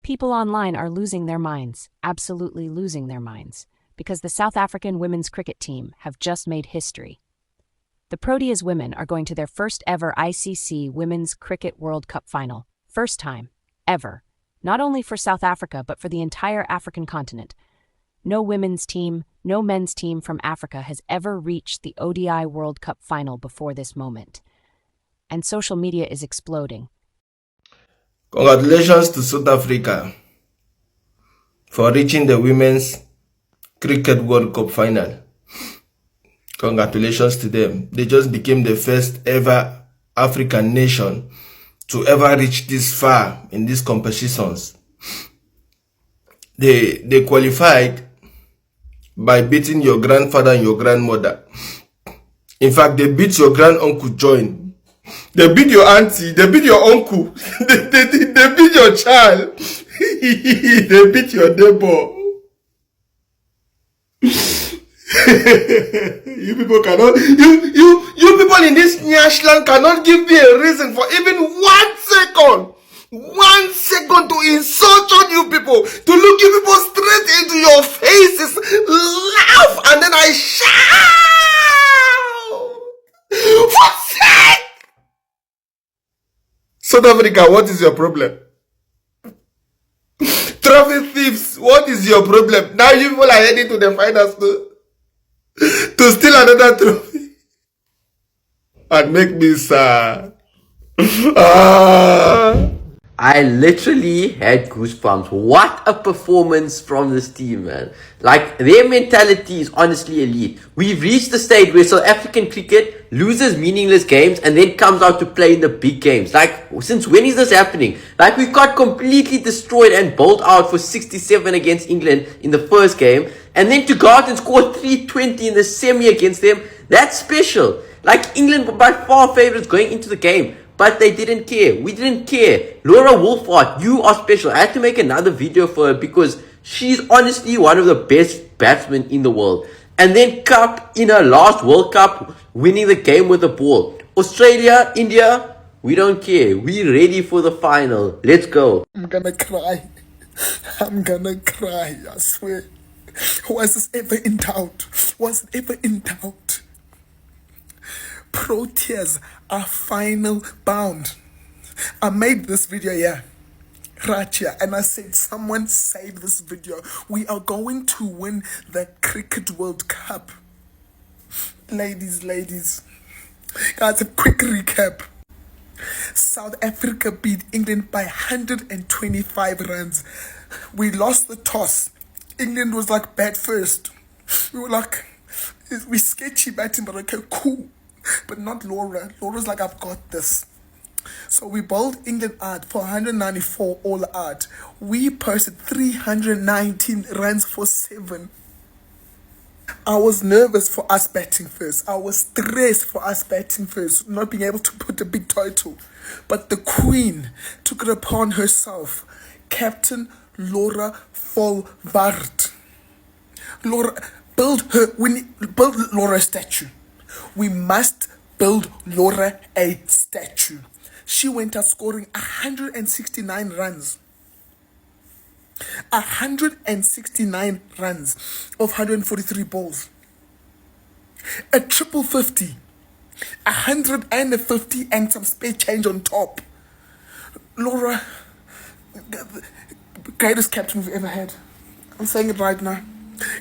People online are losing their minds, absolutely losing their minds, because the South African women's cricket team have just made history. The Proteas Women are going to their first ever ICC Women's Cricket World Cup final. First time, ever. Not only for South Africa, but for the entire African continent. No women's team, no men's team from Africa has ever reached the ODI World Cup final before this moment. And social media is exploding. Congratulations to South Africa for reaching the Women's Cricket World Cup final. Congratulations to them. They just became the first ever African nation to ever reach this far in these competitions. They qualified by beating your grandfather and your grandmother. In fact, they beat your granduncle join. They beat your auntie, they beat your uncle, they beat your child, they beat your neighbor. You people cannot, you people in this Nyashland cannot give me a reason for even 1 second to insult on you people, to look you people straight into your faces, laugh, and then I shout. For sake! South Africa, what is your problem? Trophy thieves, what is your problem? Now you people are heading to the finals to steal another trophy and make me sad. I literally had goosebumps. What a performance from this team, man. Like, their mentality is honestly elite. We've reached the stage where South African cricket loses meaningless games and then comes out to play in the big games. Like, since when is this happening? Like, we got completely destroyed and bowled out for 67 against England in the first game, and then to go out and score 320 in the semi against them, that's special. Like, England were by far favorites going into the game, but they didn't care. We didn't care. Laura Wolvaardt, you are special. I had to make another video for her because she's honestly one of the best batsmen in the world. And then Kapp in her last World Cup, winning the game with the ball. Australia, India, we don't care. We're ready for the final. Let's go. I'm gonna cry. I'm gonna cry, I swear. Was this ever in doubt? Was it ever in doubt? Proteas are final bound. I made this video right here, and I said, someone save this video. We are going to win the Cricket World Cup. Ladies, guys, a quick recap. South Africa beat England by 125 runs. We lost the toss. England was like bat first. We were like, we sketchy batting, but okay, cool. But not Laura. Laura's like, I've got this. So we bowled England out for 194 all out. We posted 319 runs for 7. I was nervous for us batting first. I was stressed for us batting first, not being able to put a big total. But the Queen took it upon herself. Captain Laura Wolvaardt. Build Laura a statue. We must build Laura a statue. She went out scoring 169 runs. 169 runs of 143 balls. A triple 50. 150 and some spare change on top. Laura, greatest captain we've ever had. I'm saying it right now.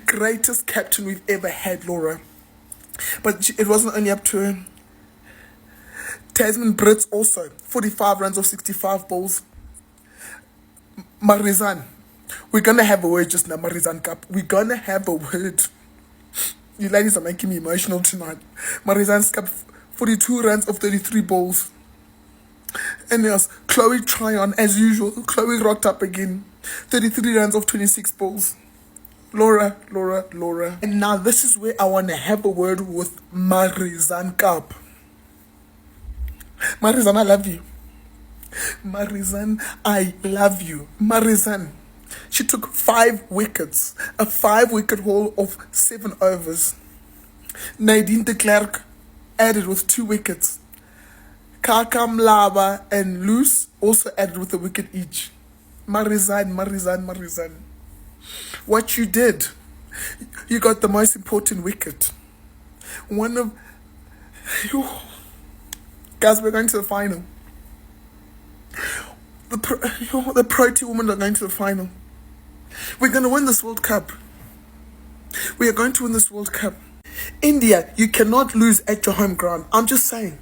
Greatest captain we've ever had, Laura. But it wasn't only up to her. Tasman Brits also, 45 runs of 65 balls. Marizanne, we're going to have a word just now, Marizanne Kapp. We're going to have a word. You ladies are making me emotional tonight. Marizanne Kapp, 42 runs of 33 balls. And there's Chloe Tryon, as usual. Chloe rocked up again. 33 runs of 26 balls. Laura. And now this is where I want to have a word with Marizanne Kapp. Marizanne, I love you. Marizanne, I love you. Marizanne, she took 5 wickets. A 5-wicket haul of 7 overs. Nadine de Klerk added with 2 wickets. Kaka Mlaba and Loose also added with a wicket each. Marizanne. What you did, you got the most important wicket. One of you guys, we're going to the final. The Proteas Women are going to the final. We're going to win this World Cup. We are going to win this World Cup. India, you cannot lose at your home ground. I'm just saying.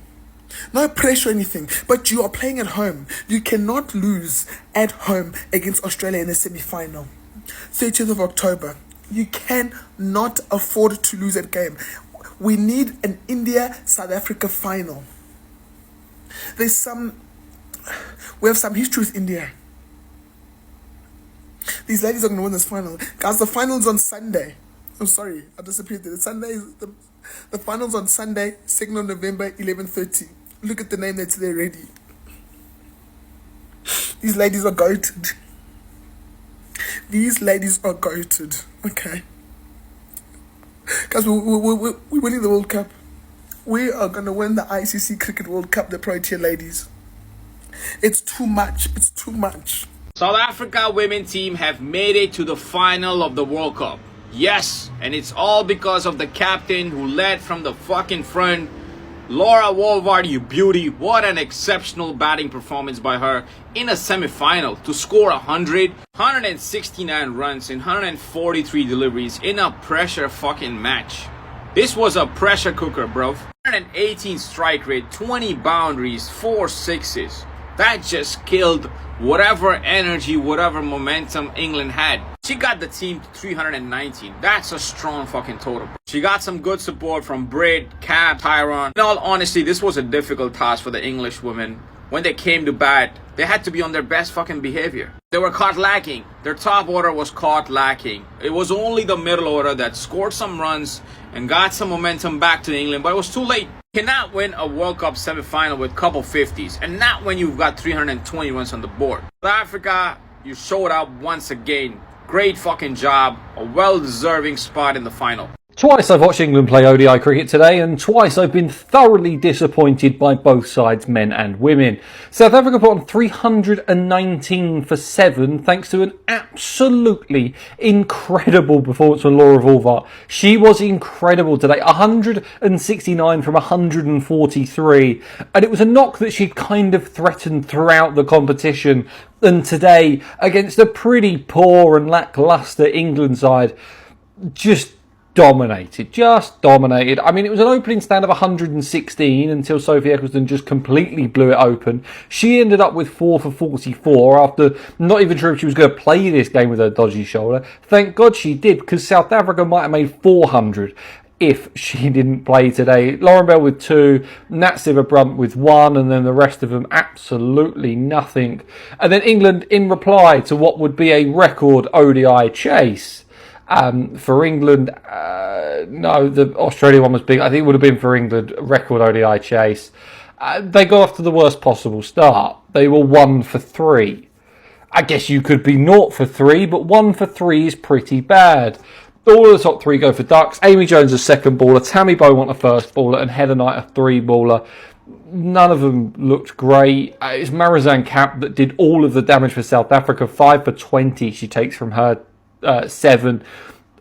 No pressure or anything, but you are playing at home. You cannot lose at home against Australia in the semi-final. 30th of October. You cannot afford to lose that game. We need an India-South Africa final. We have some history with India. These ladies are going to win this final. Guys, the final's on Sunday. I'm sorry, I disappeared there. The final's on Sunday, 2nd of November, 11:30. Look at the name that's there ready. These ladies are goated. These ladies are goated. Okay. Guys, we're winning the World Cup. We are going to win the ICC Cricket World Cup, the Protea ladies. It's too much. It's too much. South Africa women team have made it to the final of the World Cup. Yes, and it's all because of the captain who led from the fucking front. Laura Wolvaardt, you beauty. What an exceptional batting performance by her in a semi-final to score 169 runs in 143 deliveries in a pressure fucking match. This was a pressure cooker, bro. 118 strike rate, 20 boundaries, 4 sixes. That just killed whatever energy, whatever momentum England had. She got the team to 319. That's a strong fucking total. She got some good support from Brit, Kapp, Tyrone. In all honesty, this was a difficult task for the English women. When they came to bat, they had to be on their best fucking behavior. They were caught lacking. Their top order was caught lacking. It was only the middle order that scored some runs and got some momentum back to England, but it was too late. You cannot win a World Cup semi-final with couple 50s, and not when you've got 320 runs on the board. South Africa, you showed up once again. Great fucking job. A well-deserving spot in the final. Twice I've watched England play ODI cricket today, and twice I've been thoroughly disappointed by both sides, men and women. South Africa put on 319 for 7 thanks to an absolutely incredible performance from Laura Wolvaardt. She was incredible today, 169 from 143, and it was a knock that she'd kind of threatened throughout the competition. And today, against a pretty poor and lacklustre England side, just dominated. I mean, it was an opening stand of 116 until Sophie Eccleston just completely blew it open. She ended up with 4 for 44 after not even sure if she was going to play this game with her dodgy shoulder. Thank God she did, because South Africa might have made 400 if she didn't play today. Lauren Bell with 2, Nat Sciver-Brunt with 1, and then the rest of them absolutely nothing. And then England, in reply to what would be a record ODI chase, for England, no, the Australia one was big. I think it would have been for England, record ODI chase. They got off to the worst possible start. They were 1 for 3. I guess you could be 0 for 3, but 1 for 3 is pretty bad. All of the top 3 go for ducks. Amy Jones a second baller, Tammy Beaumont a first baller, and Heather Knight a 3 baller. None of them looked great. It's Marizanne Kapp that did all of the damage for South Africa. 5 for 20 she takes from her 7,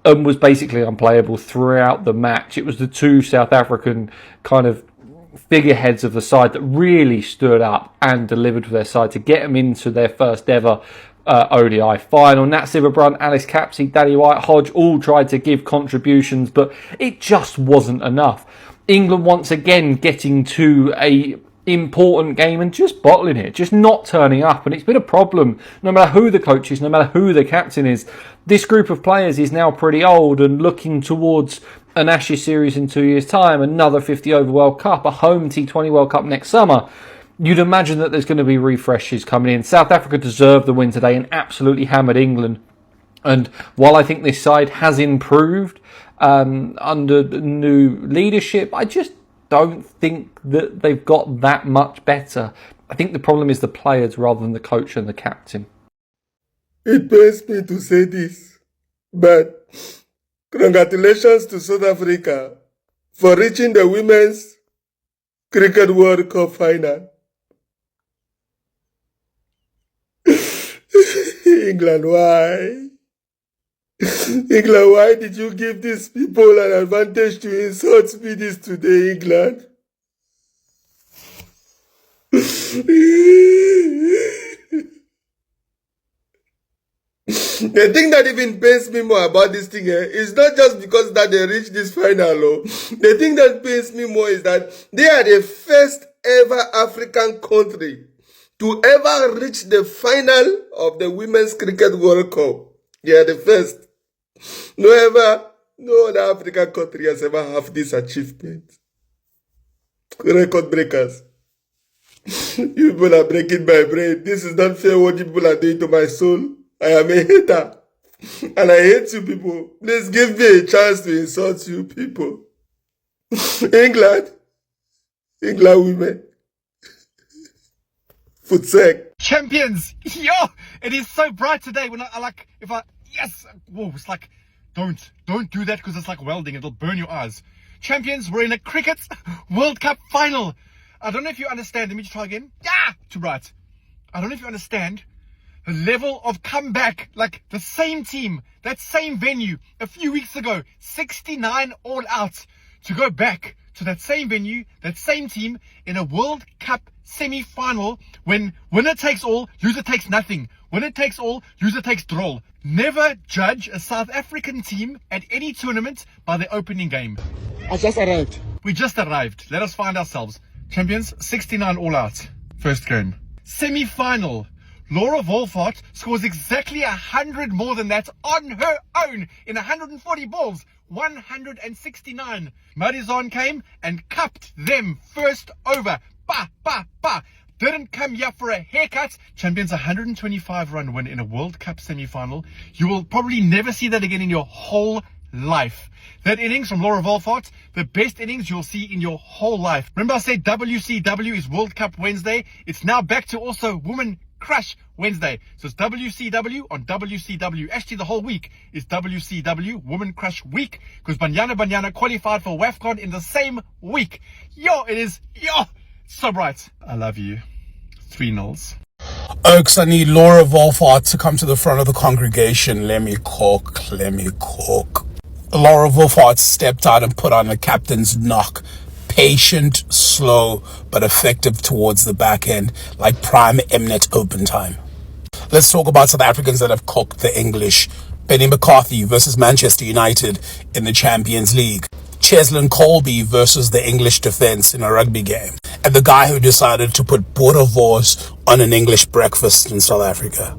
and was basically unplayable throughout the match. It was the 2 South African kind of figureheads of the side that really stood up and delivered for their side to get them into their first ever ODI final. Nat Sciver-Brunt, Alice Capsey, Danny White, Hodge all tried to give contributions, but it just wasn't enough. England once again getting to a important game and just bottling it, just not turning up, and it's been a problem no matter who the coach is, no matter who the captain is. This group of players is now pretty old and looking towards an Ashes series in 2 years' time, another 50 over World Cup, a home T20 World Cup next summer. You'd imagine that there's going to be refreshes coming in. South Africa deserved the win today and absolutely hammered England. And while I think this side has improved under the new leadership, I just don't think that they've got that much better. I think the problem is the players rather than the coach and the captain. It pains me to say this, but congratulations to South Africa for reaching the Women's Cricket World Cup final. England, why? England, why did you give these people an advantage to insult me this today, England? The thing that even pains me more about this thing is not just because that they reached this final. The thing that pains me more is that they are the first ever African country to ever reach the final of the Women's Cricket World Cup. They are the first. No other African country has ever have this achievement. Record breakers. You people are breaking my brain. This is not fair what you people are doing to my soul. I am a hater. And I hate you people. Please give me a chance to insult you people. England women. Futsek. Champions! Yo! It is so bright today when yes! Whoa, it's like, don't do that because it's like welding. It'll burn your eyes. Champions, we're in a cricket World Cup final. I don't know if you understand. Let me try again. Yeah! Too bright. I don't know if you understand the level of comeback. Like the same team, that same venue a few weeks ago, 69 all out, to go back to that same venue, that same team in a World Cup semi-final when winner takes all, loser takes nothing. Winner takes all, loser takes droll. Never judge a South African team at any tournament by their opening game. I just arrived. We just arrived. Let us find ourselves. Champions, 69 all out. First game. Semi-final. Laura Wolvaardt scores exactly 100 more than that on her own in 140 balls. 169. Marizanne came and cupped them first over. Didn't come here for a haircut. Champions, 125 run win in a World Cup semi-final. You will probably never see that again in your whole life. That innings from Laura Wolvaardt, the best innings you'll see in your whole life. Remember I said WCW is World Cup Wednesday? It's now back to also Women Crush Wednesday. So it's WCW on WCW. Actually, the whole week is WCW Women Crush Week because Banyana qualified for WAFCON in the same week. It is so bright. I love you. 3-0. Oaks, I need Laura Wolvaardt to come to the front of the congregation. Let me cook. Laura Wolvaardt stepped out and put on the captain's knock. Patient, slow, but effective towards the back end, like prime Mnet open time. Let's talk about South Africans that have cooked the English. Benny McCarthy versus Manchester United in the Champions League. Cheslin Colby versus the English defence in a rugby game. And the guy who decided to put boerewors on an English breakfast in South Africa.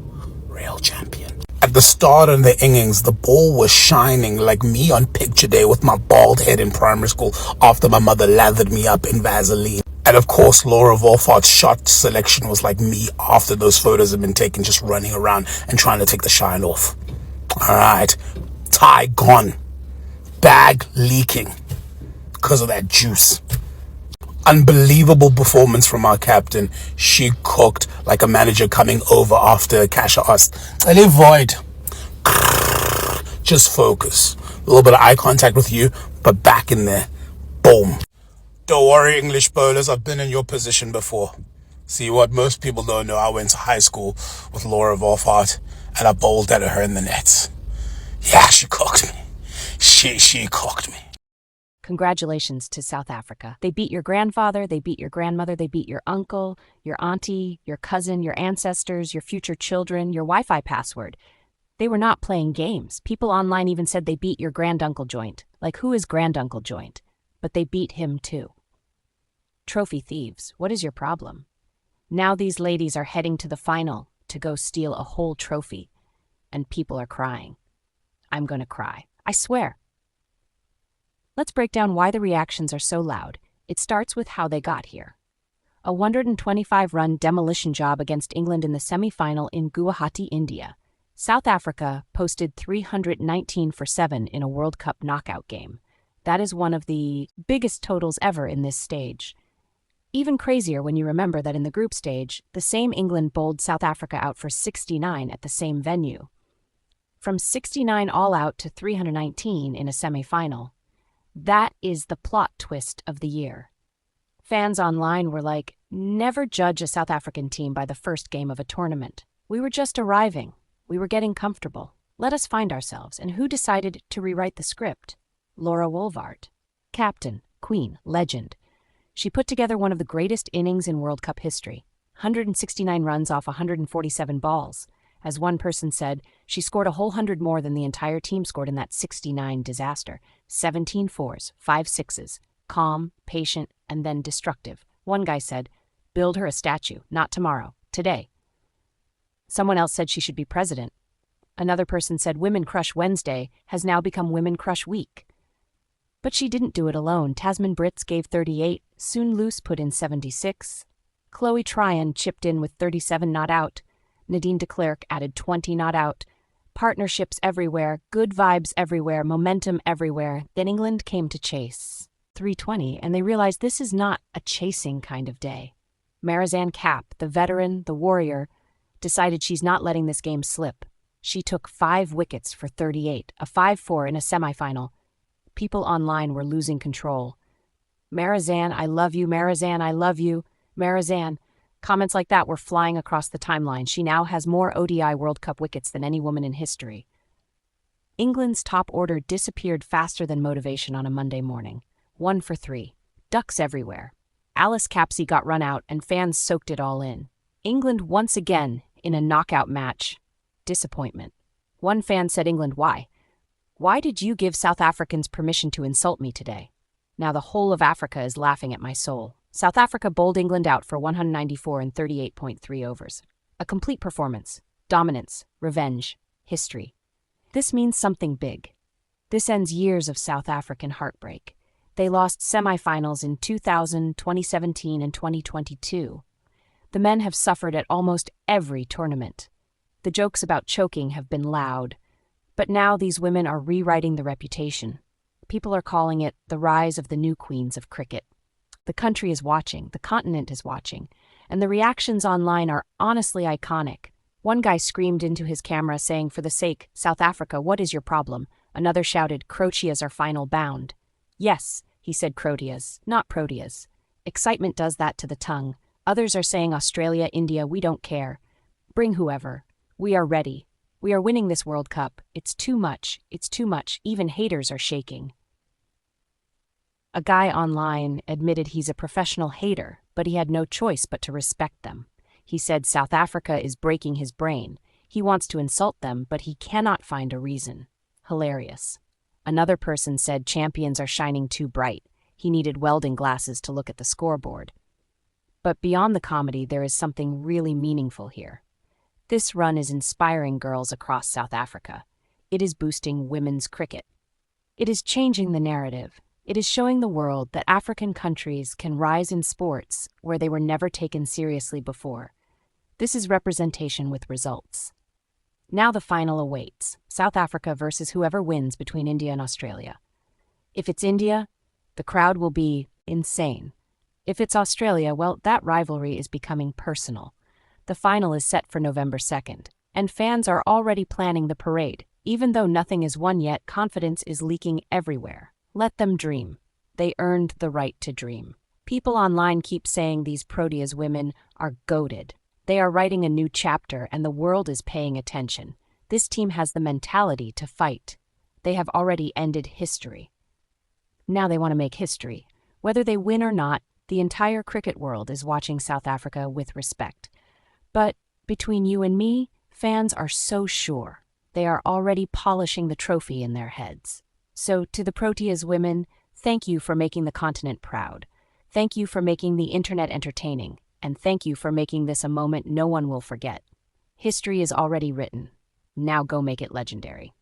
Real champion. At the start of the innings, the ball was shining like me on picture day with my bald head in primary school after my mother lathered me up in Vaseline. And of course, Laura Wolvaardt's shot selection was like me after those photos had been taken, just running around and trying to take the shine off. All right, tie gone. Bag leaking because of that juice. Unbelievable performance from our captain. She cooked like a manager coming over after Kasha asked, "Eli void." Just focus. A little bit of eye contact with you, but back in there. Boom. Don't worry, English bowlers. I've been in your position before. See, what most people don't know, I went to high school with Laura Wolvaardt and I bowled at her in the nets. Yeah, she cooked me. She cooked me. Congratulations to South Africa. They beat your grandfather, they beat your grandmother, they beat your uncle, your auntie, your cousin, your ancestors, your future children, your Wi-Fi password. They were not playing games. People online even said they beat your granduncle joint. Like, who is granduncle joint? But they beat him too. Trophy thieves, what is your problem? Now these ladies are heading to the final to go steal a whole trophy. And people are crying. I'm gonna cry. I swear. Let's break down why the reactions are so loud. It starts with how they got here. A 125-run demolition job against England in the semi-final in Guwahati, India. South Africa posted 319 for 7 in a World Cup knockout game. That is one of the biggest totals ever in this stage. Even crazier when you remember that in the group stage, the same England bowled South Africa out for 69 at the same venue. From 69 all out to 319 in a semi-final. That is the plot twist of the year. Fans online were like, never judge a South African team by the first game of a tournament. We were just arriving. We were getting comfortable. Let us find ourselves. And who decided to rewrite the script? Laura Wolvaardt. Captain, queen, legend. She put together one of the greatest innings in World Cup history. 169 runs off 147 balls. As one person said, she scored a whole 100 more than the entire team scored in that 69 disaster. 17 fours, 5 sixes. Calm, patient, and then destructive. One guy said, build her a statue, not tomorrow, today. Someone else said she should be president. Another person said Women Crush Wednesday has now become Women Crush Week. But she didn't do it alone. Tasman Brits gave 38, Soon Luce put in 76. Chloe Tryon chipped in with 37 not out. Nadine de Klerk added 20 not out. Partnerships everywhere, good vibes everywhere, momentum everywhere. Then England came to chase. 320, and they realized this is not a chasing kind of day. Marizanne Kapp, the veteran, the warrior, decided she's not letting this game slip. She took 5 wickets for 38, a 5-4 in a semifinal. People online were losing control. Marizanne, I love you. Marizanne, I love you. Marizanne. Comments like that were flying across the timeline. She now has more ODI World Cup wickets than any woman in history. England's top order disappeared faster than motivation on a Monday morning. 1 for 3. Ducks everywhere. Alice Capsey got run out and fans soaked it all in. England once again in a knockout match. Disappointment. One fan said, England, why? Why did you give South Africans permission to insult me today? Now the whole of Africa is laughing at my soul. South Africa bowled England out for 194 in 38.3 overs. A complete performance. Dominance. Revenge. History. This means something big. This ends years of South African heartbreak. They lost semifinals in 2000, 2017, and 2022. The men have suffered at almost every tournament. The jokes about choking have been loud. But now these women are rewriting the reputation. People are calling it the rise of the new queens of cricket. The country is watching, the continent is watching, and the reactions online are honestly iconic. One guy screamed into his camera saying, for the sake, South Africa, what is your problem? Another shouted, Proteas are final bound. Yes, he said Proteas, not Proteas. Excitement does that to the tongue. Others are saying Australia, India, we don't care. Bring whoever. We are ready. We are winning this World Cup. It's too much. It's too much. Even haters are shaking. A guy online admitted he's a professional hater, but he had no choice but to respect them. He said South Africa is breaking his brain. He wants to insult them, but he cannot find a reason. Hilarious. Another person said champions are shining too bright. He needed welding glasses to look at the scoreboard. But beyond the comedy, there is something really meaningful here. This run is inspiring girls across South Africa. It is boosting women's cricket. It is changing the narrative. It is showing the world that African countries can rise in sports where they were never taken seriously before. This is representation with results. Now the final awaits, South Africa versus whoever wins between India and Australia. If it's India, the crowd will be insane. If it's Australia, well, that rivalry is becoming personal. The final is set for November 2nd, and fans are already planning the parade. Even though nothing is won yet, confidence is leaking everywhere. Let them dream. They earned the right to dream. People online keep saying these Proteas women are goated. They are writing a new chapter and the world is paying attention. This team has the mentality to fight. They have already ended history. Now they want to make history. Whether they win or not, the entire cricket world is watching South Africa with respect. But between you and me, fans are so sure. They are already polishing the trophy in their heads. So to the Proteas women, thank you for making the continent proud. Thank you for making the internet entertaining. And thank you for making this a moment no one will forget. History is already written. Now go make it legendary.